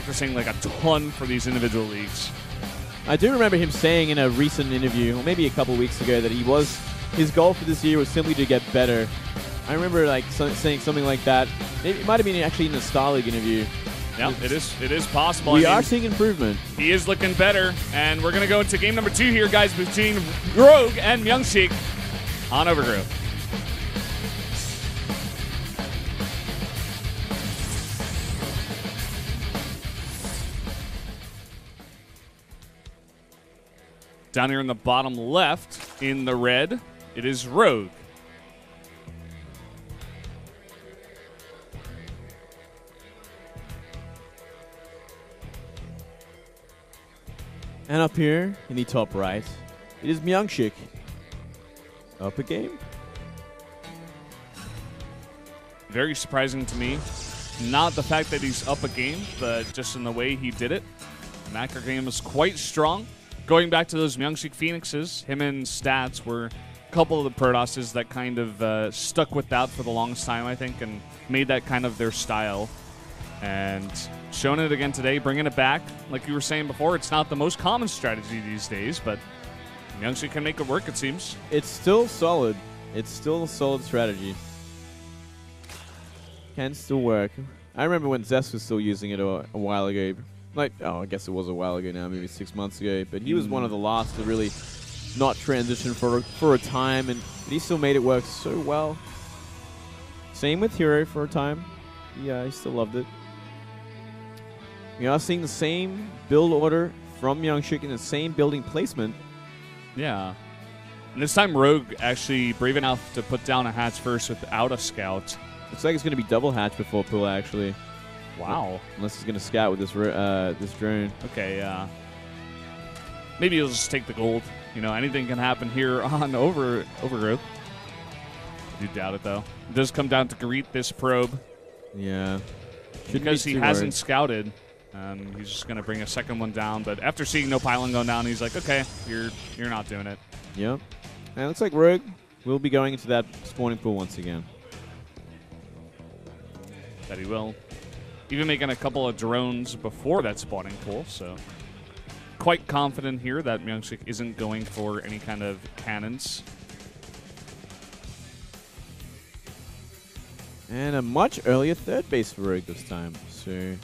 practicing like a ton for these individual leagues. I do remember him saying in a recent interview, or maybe a couple of weeks ago, that his goal for this year was simply to get better. I remember like saying something like that. It might have been actually in the Starleague interview. Yeah, it is possible. We are seeing improvement. He is looking better, and we're going to go into game number 2 here, guys, between Rogue and MyuNgSiK on Overgrowth. Down here in the bottom left, in the red, it is Rogue. And up here in the top right, it is MyuNgSiK. Up a game. Very surprising to me. Not the fact that he's up a game, but just in the way he did it. Macro game was quite strong. Going back to those MyuNgSiK Phoenixes, him and Stats were a couple of the Protosses that kind of stuck with that for the longest time, I think, and made that kind of their style. And showing it again today, bringing it back. Like you were saying before, it's not the most common strategy these days, but MyuNgSiK can make it work, it seems. It's still solid. It's still a solid strategy. Can still work. I remember when Zest was still using it a while ago. Like, oh, I guess it was a while ago now, maybe 6 months ago. But he was one of the last to really not transition for a time, and he still made it work so well. Same with Hero for a time. Yeah, I still loved it. We are seeing the same build order from MyuNgSiK in the same building placement. Yeah. And this time Rogue actually brave enough to put down a hatch first without a scout. Looks like it's going to be double hatch before pull, actually. Wow. Unless he's going to scout with this this drone. Okay, maybe he'll just take the gold. You know, anything can happen here on Overgrowth. I do doubt it, though. It does come down to Garrit, this probe. Yeah. Because he hasn't scouted. He's just going to bring a second one down. But after seeing no pylon going down, he's like, okay, you're not doing it. Yep. And it looks like Rogue will be going into that spawning pool once again. That he will. Even making a couple of drones before that spawning pool, so quite confident here that MyuNgSiK isn't going for any kind of cannons. And a much earlier third base for Rogue this time. So,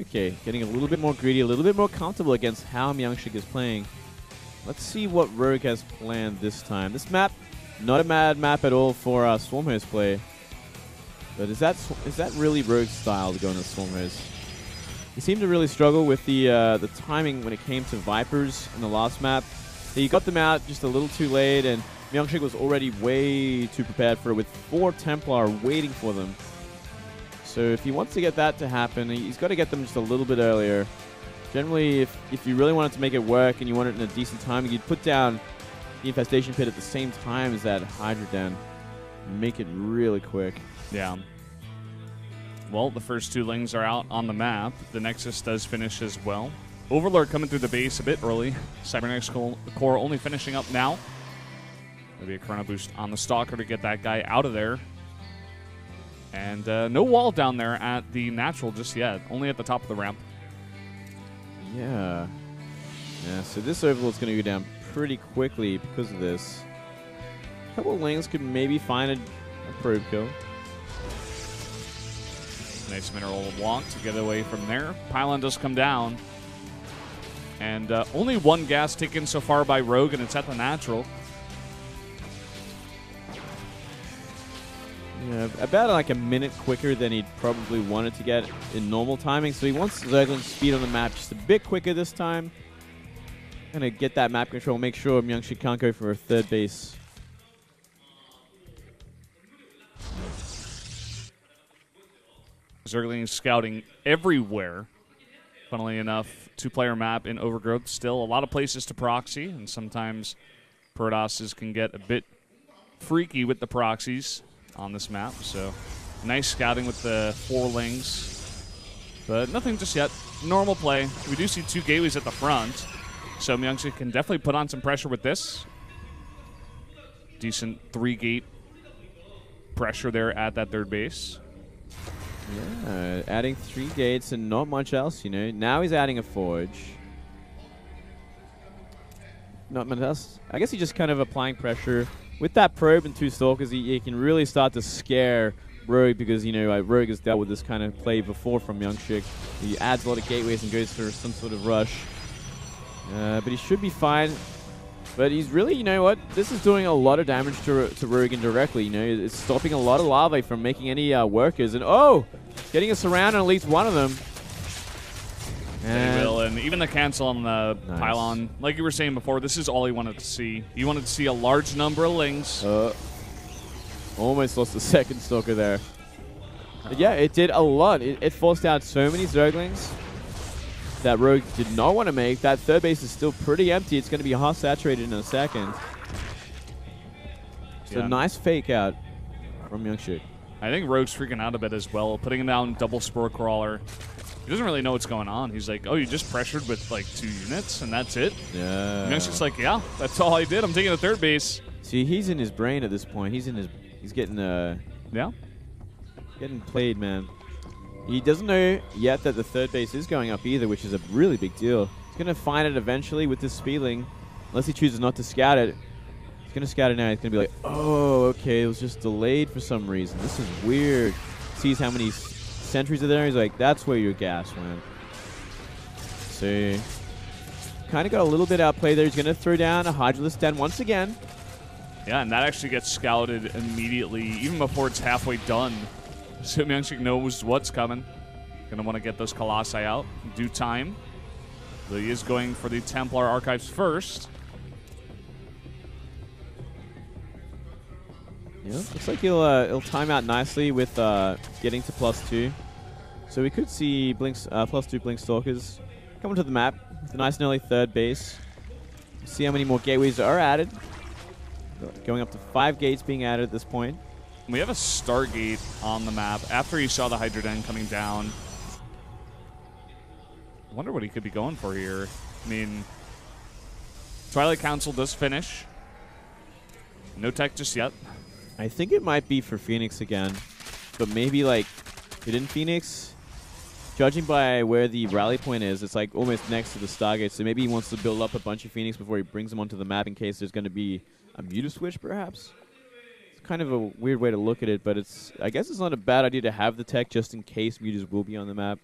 okay, getting a little bit more greedy, a little bit more comfortable against how MyuNgSiK is playing. Let's see what Rogue has planned this time. This map, not a bad map at all for Swarmhost play. But is that really Rogue's style to go into Swarmhost? He seemed to really struggle with the timing when it came to Vipers in the last map. He got them out just a little too late, and MyuNgSiK was already way too prepared for it with 4 Templar waiting for them. So if he wants to get that to happen, he's got to get them just a little bit earlier. Generally, if you really wanted to make it work and you want it in a decent timing, you'd put down the Infestation Pit at the same time as that Hydra Den. Make it really quick. Yeah. Well, the first 2 Lings are out on the map. The Nexus does finish as well. Overlord coming through the base a bit early. Cybernetics Core only finishing up now. Maybe a Chrono Boost on the Stalker to get that guy out of there. And no wall down there at the Natural just yet. Only at the top of the ramp. Yeah. Yeah, so this Overlord's going to go down pretty quickly because of this. A couple of Lings could maybe find a probe kill. Nice mineral walk to get away from there. Pylon does come down. And only 1 gas taken so far by Rogue, and it's at the Natural. Yeah, about like a minute quicker than he'd probably wanted to get in normal timing. So he wants Zergling's speed on the map just a bit quicker this time. Gonna get that map control, make sure MyuNgSiK can't go for a third base. Zergling scouting everywhere. Funnily enough, 2-player map in Overgrowth. Still a lot of places to proxy, and sometimes Protosses can get a bit freaky with the proxies on this map. So nice scouting with the 4 Lings, but nothing just yet. Normal play. We do see 2 Gateways at the front, so MyuNgSiK can definitely put on some pressure with this. Decent 3-gate pressure there at that third base. Yeah, adding 3 gates and not much else, you know. Now he's adding a forge. Not much else. I guess he's just kind of applying pressure. With that probe and 2 stalkers, he can really start to scare Rogue because, you know, Rogue has dealt with this kind of play before from MyuNgSiK. He adds a lot of gateways and goes for some sort of rush. But he should be fine. But he's really, you know what, this is doing a lot of damage to Rogue indirectly, you know. It's stopping a lot of larvae from making any workers. And, oh, getting us around on at least one of them. And, will, and even the cancel on the nice. pylon, like you were saying before, this is all he wanted to see. He wanted to see a large number of lings. Almost lost the second stalker there. But yeah, it did a lot. It forced out so many Zerglings that Rogue did not want to make. That third base is still pretty empty. It's going to be half saturated in a second. So nice fake out from MyuNgSiK. I think Rogue's freaking out a bit as well, putting him down double Spore Crawler. He doesn't really know what's going on. He's like, oh, you just pressured with like 2 units and that's it? Yeah. MyuNgSiK's like, yeah, that's all I did. I'm taking the third base. See, he's in his brain at this point. He's getting getting played, man. He doesn't know yet that the third base is going up either, which is a really big deal. He's going to find it eventually with this Speedling, unless he chooses not to scout it. He's going to scout it now. He's going to be like, oh, okay, it was just delayed for some reason. This is weird. Sees how many sentries are there. He's like, that's where your gas went. So, kind of got a little bit outplayed there. He's going to throw down a Hydralisk Den once again. Yeah, and that actually gets scouted immediately, even before it's halfway done. So MyuNgSiK knows what's coming. Going to want to get those Colossi out in due time. But he is going for the Templar Archives first. Yeah, looks like he'll time out nicely with getting to +2. So we could see +2 Blink Stalkers coming to the map with a nice and early third base. See how many more gateways are added. Going up to 5 gates being added at this point. We have a Stargate on the map after he saw the Hydra Den coming down. I wonder what he could be going for here. I mean, Twilight Council does finish. No tech just yet. I think it might be for Phoenix again, but maybe like Hidden Phoenix. Judging by where the rally point is, it's like almost next to the Stargate, so maybe he wants to build up a bunch of Phoenix before he brings them onto the map in case there's going to be a Muta switch, perhaps? It's kind of a weird way to look at it, but I guess it's not a bad idea to have the tech just in case Mutas will be on the map.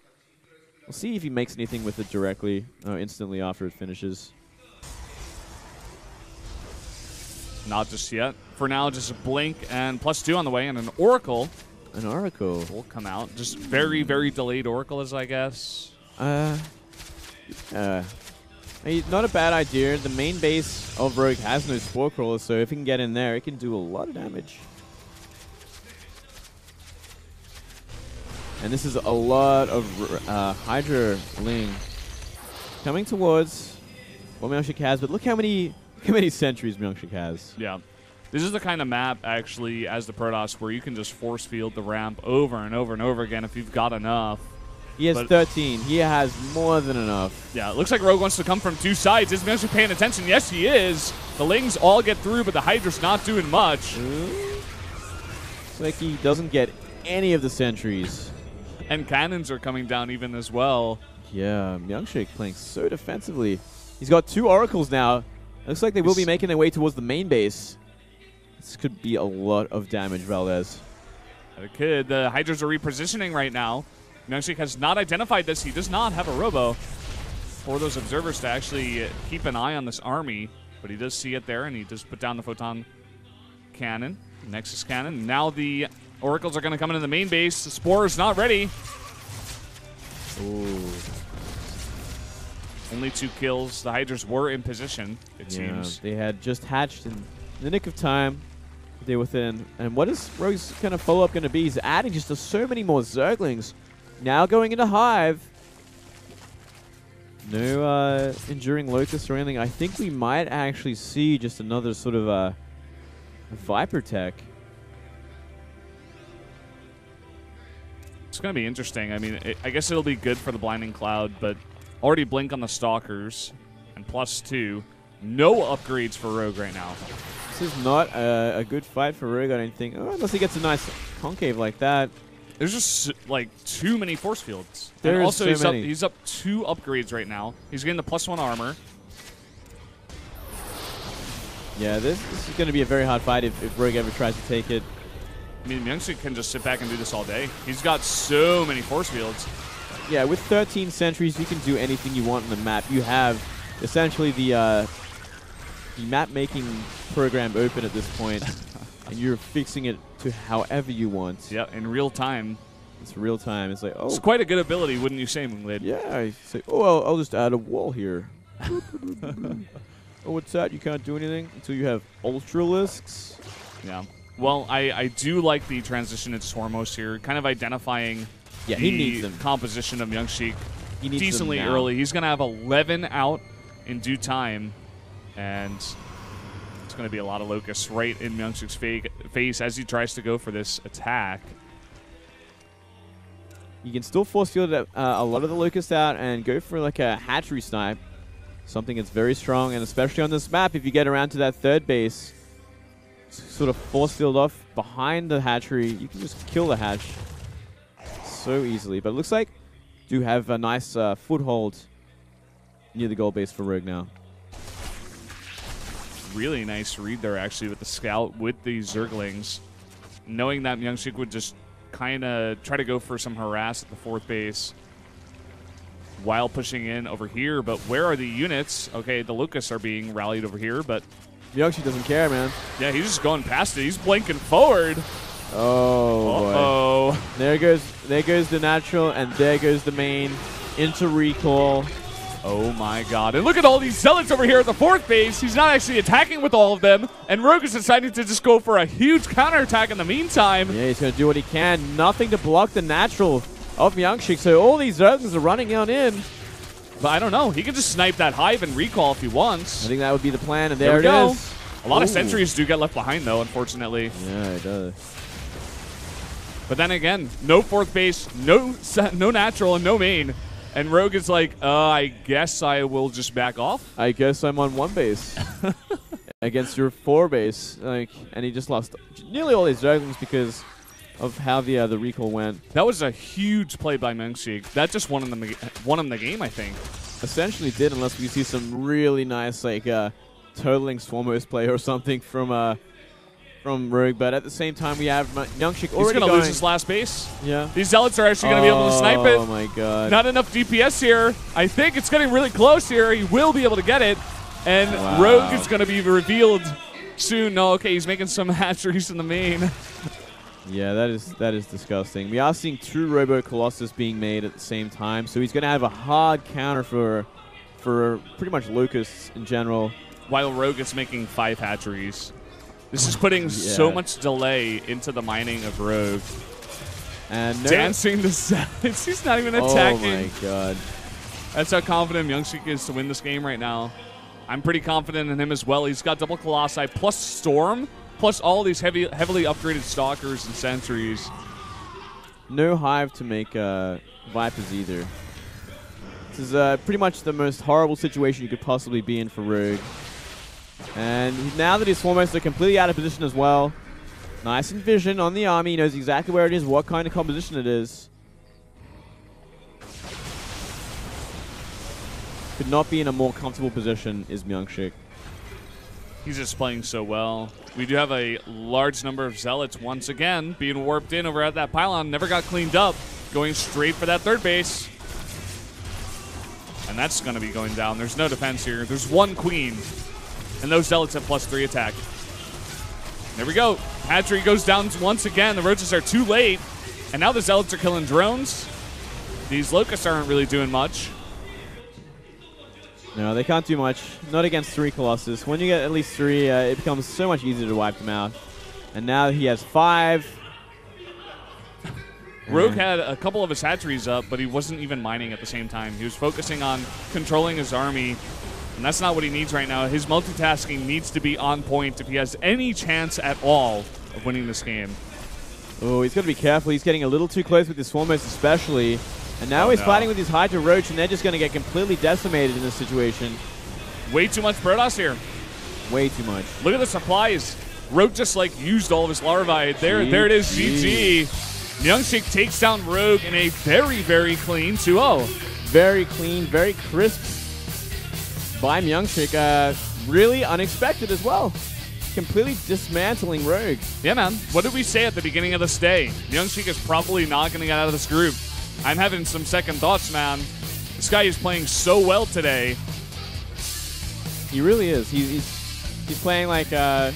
We'll see if he makes anything with it directly or instantly after it finishes. Not just yet. For now, just a Blink and +2 on the way, and an Oracle. An Oracle will come out. Just very, very delayed Oracles, I guess. Not a bad idea. The main base of Rogue has no Spore Crawlers, so if he can get in there, it can do a lot of damage. And this is a lot of Hydra Ling coming towards what MyuNgSiK has, but look how many sentries MyuNgSiK has. Yeah. This is the kind of map, actually, as the Protoss, where you can just force field the ramp over and over and over again if you've got enough. He has 13. He has more than enough. Yeah, it looks like Rogue wants to come from 2 sides. Is MyuNgSiK paying attention? Yes, he is. The Lings all get through, but the Hydra's not doing much. It's like he doesn't get any of the sentries. And cannons are coming down even as well. Yeah, MyuNgSiK playing so defensively. He's got 2 Oracles now. Looks like they will be making their way towards the main base. This could be a lot of damage, Valdez. It could. The Hydras are repositioning right now. MyuNgSiK has not identified this. He does not have a Robo for those observers to actually keep an eye on this army. But he does see it there, and he does put down the Photon Cannon, Nexus Cannon. Now the Oracles are going to come into the main base. The Spore is not ready. Ooh. Only 2 kills. The Hydras were in position, it seems. They had just hatched in the nick of time. They're within. And what is Rogue's kind of follow-up going to be? He's adding just so many more Zerglings. Now going into Hive. No Enduring Locust or anything. I think we might actually see just another sort of Viper tech. It's going to be interesting. I mean, I guess it'll be good for the Blinding Cloud, but already Blink on the Stalkers and +2. No upgrades for Rogue right now. This is not a good fight for Rogue, I don't think. Oh, unless he gets a nice concave like that. There's just like too many force fields. There and is also so many. he's up 2 upgrades right now. He's getting the +1 armor. Yeah, this is going to be a very hard fight if Rogue ever tries to take it. I mean, MyuNgSiK can just sit back and do this all day. He's got so many force fields. Yeah, with 13 sentries, you can do anything you want on the map. You have essentially the map-making program open at this point, and you're fixing it to however you want. Yeah, in real time. It's real time. It's like, oh. It's quite a good ability, wouldn't you say, Moonglade? Yeah, I say, oh, I'll just add a wall here. Oh, what's that? You can't do anything until you have Ultralisks? Yeah. Well, I do like the transition into Swarmos here, kind of identifying Yeah, he the needs them. composition of MyuNgSiK He needs decently them now. early. He's going to have 11 out in due time, and it's going to be a lot of locusts right in MyuNgSiK's face as he tries to go for this attack. You can still force field a lot of the locusts out and go for like a hatchery snipe. Something that's very strong, and especially on this map, if you get around to that third base, sort of force field off behind the hatchery, you can just kill the hatch so easily. But it looks like do have a nice foothold near the goal base for Rogue now. Really nice read there, actually, with the scout, with the Zerglings. Knowing that MyuNgSiK would just kind of try to go for some harass at the 4th base while pushing in over here. But where are the units? Okay, the locusts are being rallied over here, but MyuNgSiK doesn't care, man. yeah, he's just going past it. He's blinking forward. Oh, boy. There goes the natural, and there goes the main into recall. Oh my god. And look at all these zealots over here at the 4th base. He's not actually attacking with all of them. And Rogue is deciding to just go for a huge counterattack in the meantime. Yeah, he's going to do what he can. Nothing to block the natural of MyuNgSiK. So all these Zerglings are running on in. But I don't know. He can just snipe that hive and recall if he wants. I think that would be the plan, and There there we it go. is. A lot of Ooh. sentries do get left behind, though, unfortunately. Yeah, it does. But then again, no 4th base, no natural, and no main. And Rogue is like, I guess I will just back off. I guess I'm on 1 base against your 4 base. Like, and he just lost nearly all his Zerglings because of how the recall went. That was a huge play by MyuNgSiK. That just won him the game, I think. Essentially did, unless we see some really nice, like, totaling Swarmos play or something from Rogue. But at the same time, we have MyuNgSiK already He's going to going. lose his last base. Yeah. These zealots are actually going to be able to snipe it. Oh, my God. Not enough DPS here. I think it's getting really close here. He will be able to get it. And Wow. Rogue is going to be revealed soon. No, okay, he's making some hatcheries in the main. Yeah, that is disgusting. We are seeing 2 Robo Colossus being made at the same time, so he's going to have a hard counter for pretty much Locusts in general. While Rogue is making 5 hatcheries. This is putting so much delay into the mining of Rogue. And no, Dancing the zealots. He's not even attacking. Oh, my God. That's how confident MyuNgSiK is to win this game right now. I'm pretty confident in him as well. He's got double Colossi plus Storm, plus all these heavily upgraded Stalkers and Sentries. No Hive to make Vipers either. This is pretty much the most horrible situation you could possibly be in for Rogue. And now that his Swarmos are completely out of position as well, nice in vision on the army. He knows exactly where it is, what kind of composition it is. Could not be in a more comfortable position is MyuNgSiK. He's just playing so well. We do have a large number of Zealots once again being warped in over at that pylon. Never got cleaned up. Going straight for that 3rd base. And that's going to be going down. There's no defense here. There's 1 queen. And those Zealots have +3 attack. There we go. Hatchery goes down once again. The Roaches are too late. And now the Zealots are killing drones. These Locusts aren't really doing much. No, they can't do much. Not against 3 Colossus. When you get at least 3, it becomes so much easier to wipe them out. And now he has 5. Rogue had a couple of his hatcheries up, but he wasn't even mining at the same time. He was focusing on controlling his army, and that's not what he needs right now. His multitasking needs to be on point if he has any chance at all of winning this game. Oh, he's got to be careful. He's getting a little too close with his Swarmos especially. And now he's fighting with his Hydra Roach, and they're just going to get completely decimated in this situation. Way too much Protoss here. Way too much. Look at the supplies. Rogue just like used all of his larvae. There it is, GG. MyuNgSiK takes down Rogue in a very, very clean 2-0. Very clean, very crisp by MyuNgSiK. Really unexpected as well. Completely dismantling Rogue. Yeah, man. What did we say at the beginning of this day? MyuNgSiK is probably not going to get out of this group. I'm having some second thoughts, man. This guy is playing so well today. He really is. He's playing like a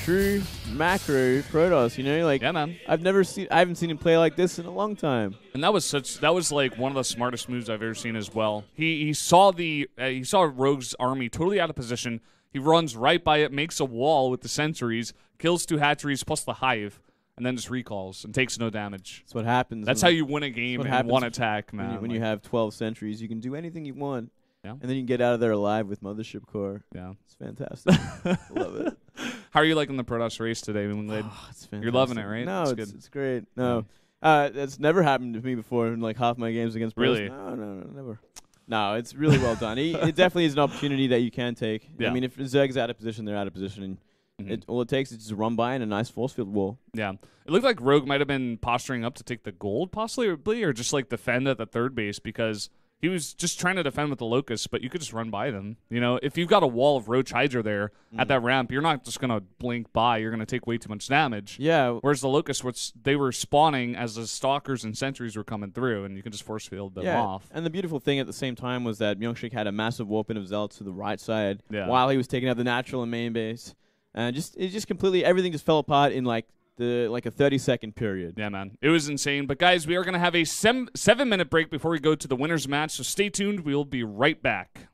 true macro Protoss, you know? Like, yeah, man. I haven't seen him play like this in a long time. And that was like one of the smartest moves I've ever seen as well. He saw Rogue's army totally out of position. He runs right by it, makes a wall with the sentries, kills 2 hatcheries plus the hive, and then just recalls and takes no damage. That's what happens. That's how you win a game in one attack, man. When you have 12 sentries, you can do anything you want. Yeah. And then you can get out of there alive with Mothership Core. Yeah. It's fantastic. Love it. How are you liking the Protoss race today, MyuNgSiK? Oh, it's fantastic. You're loving it, right? No, it's great. No. Yeah. That's never happened to me before in like half my games against Protoss. Really? No, never. No, it's really well done. It definitely is an opportunity that you can take. Yeah. I mean, if Zerg's out of position, they're out of position. And all it takes is just a run by and a nice force field wall. Yeah. It looked like Rogue might have been posturing up to take the gold, possibly, or just like defend at the third base because he was just trying to defend with the Locusts, but you could just run by them. You know, if you've got a wall of Roach Hydra there at that ramp, you're not just going to blink by. You're going to take way too much damage. Yeah. Whereas the Locusts, they were spawning as the Stalkers and Sentries were coming through, and you can just force field them off. And the beautiful thing at the same time was that MyuNgSiK had a massive warp in of Zealots to the right side while he was taking out the natural and main base. And everything just fell apart in like a 30-second period. Yeah, man. It was insane. But, guys, we are going to have a 7-minute break before we go to the winner's match, so stay tuned. We'll be right back.